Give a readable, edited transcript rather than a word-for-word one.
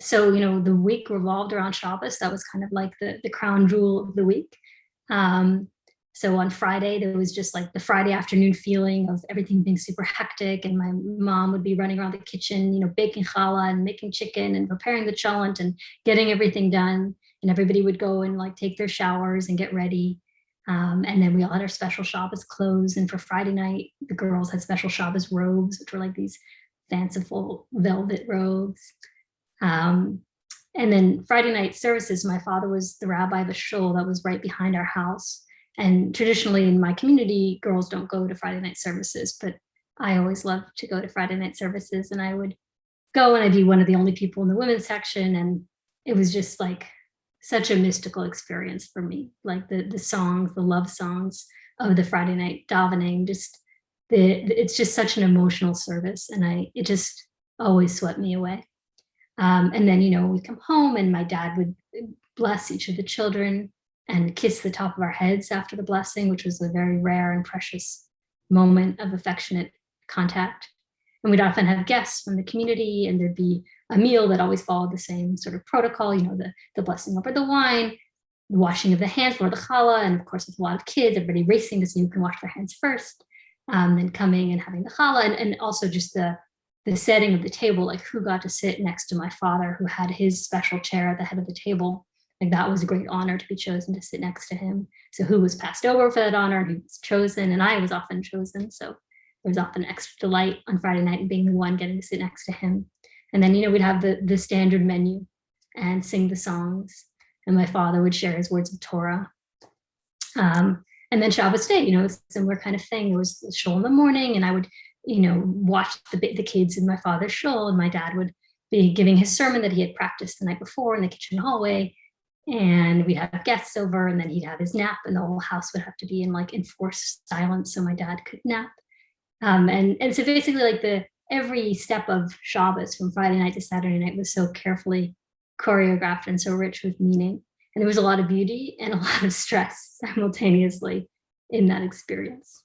So, the week revolved around Shabbos. That was kind of like the crown jewel of the week. Um, so on Friday, there was just like the Friday afternoon feeling of everything being super hectic. And my mom would be running around the kitchen, baking challah and making chicken and preparing the cholent and getting everything done. And everybody would go and like take their showers and get ready. And then we all had our special Shabbos clothes. And for Friday night, the girls had special Shabbos robes, which were like these fanciful velvet robes. Um, and then Friday night services, my father was the rabbi of a shul that was right behind our house. And traditionally in my community, girls don't go to Friday night services, but I always loved to go to Friday night services. And I would go and I'd be one of the only people in the women's section. And it was just like such a mystical experience for me. Like the songs, the love songs of the Friday night davening, it's just such an emotional service. And it just always swept me away. And then, we'd come home and my dad would bless each of the children and kiss the top of our heads after the blessing, which was a very rare and precious moment of affectionate contact. And we'd often have guests from the community, and there'd be a meal that always followed the same sort of protocol, the blessing over the wine, the washing of the hands for the challah, and of course, with a lot of kids, everybody racing to see who can wash their hands first, then coming and having the challah, and also just the setting of the table, like who got to sit next to my father, who had his special chair at the head of the table. Like that was a great honor to be chosen to sit next to him. So who was passed over for that honor, who was chosen, and I was often chosen. So there was often extra delight on Friday night in being the one getting to sit next to him. And then, we'd have the standard menu and sing the songs. And my father would share his words of Torah. And then Shabbos day, a similar kind of thing. There was a shul in the morning, and I would watch the kids in my father's shul, and my dad would be giving his sermon that he had practiced the night before in the kitchen hallway. And we'd have guests over, and then he'd have his nap, and the whole house would have to be in like enforced silence so my dad could nap. And so basically, like every step of Shabbos from Friday night to Saturday night was so carefully choreographed and so rich with meaning. And there was a lot of beauty and a lot of stress simultaneously in that experience.